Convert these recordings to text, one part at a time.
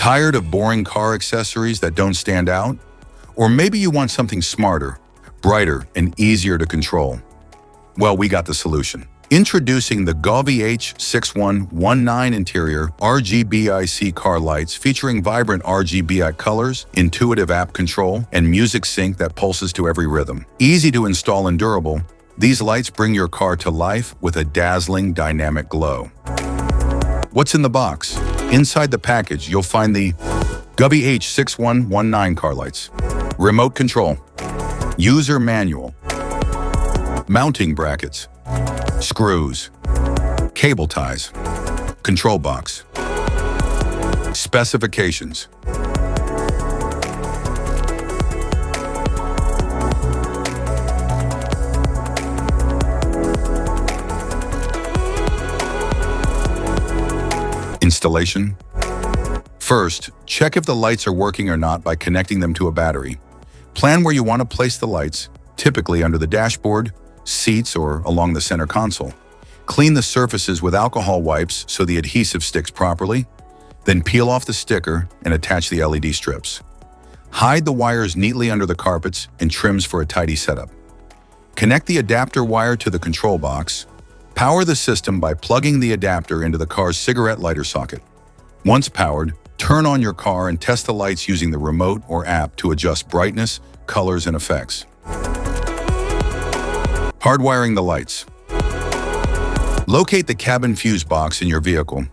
Tired of boring car accessories that don't stand out? Or maybe you want something smarter, brighter, and easier to control? Well, we got the solution. Introducing the Govee H6119 interior RGBIC car lights featuring vibrant RGBIC colors, intuitive app control, and music sync that pulses to every rhythm. Easy to install and durable, these lights bring your car to life with a dazzling dynamic glow. What's in the box? Inside the package, you'll find the Govee H6119 car lights, remote control, user manual, mounting brackets, screws, cable ties, control box. Specifications. Installation. First, check if the lights are working or not by connecting them to a battery. Plan where you want to place the lights, typically under the dashboard, seats, or along the center console. Clean the surfaces with alcohol wipes so the adhesive sticks properly. Then peel off the sticker and attach the LED strips. Hide the wires neatly under the carpets and trims for a tidy setup. Connect the adapter wire to the control box. Power the system by plugging the adapter into the car's cigarette lighter socket. Once powered, turn on your car and test the lights using the remote or app to adjust brightness, colors, and effects. Hardwiring the lights. Locate the cabin fuse box in your vehicle.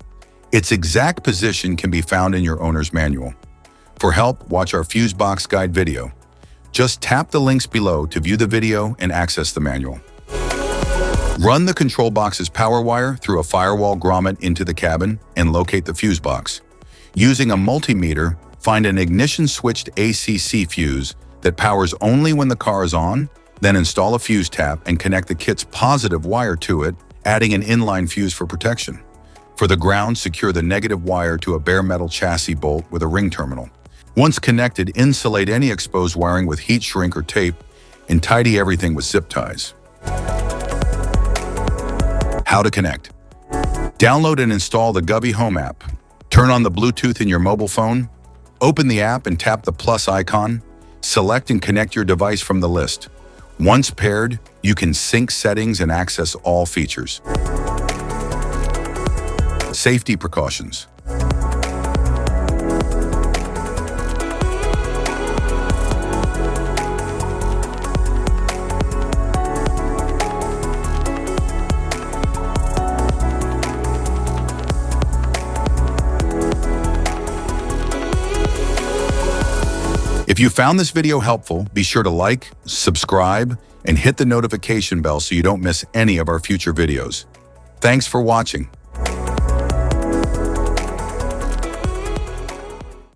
Its exact position can be found in your owner's manual. For help, watch our fuse box guide video. Just tap the links below to view the video and access the manual. Run the control box's power wire through a firewall grommet into the cabin and locate the fuse box. Using a multimeter, find an ignition-switched ACC fuse that powers only when the car is on, then install a fuse tap and connect the kit's positive wire to it, adding an inline fuse for protection. For the ground, secure the negative wire to a bare metal chassis bolt with a ring terminal. Once connected, insulate any exposed wiring with heat shrink or tape and tidy everything with zip ties. How to connect. Download and install the Govee Home app. Turn on the Bluetooth in your mobile phone. Open the app and tap the plus icon. Select and connect your device from the list. Once paired, you can sync settings and access all features. Safety precautions. If you found this video helpful, be sure to like, subscribe, and hit the notification bell so you don't miss any of our future videos. Thanks for watching.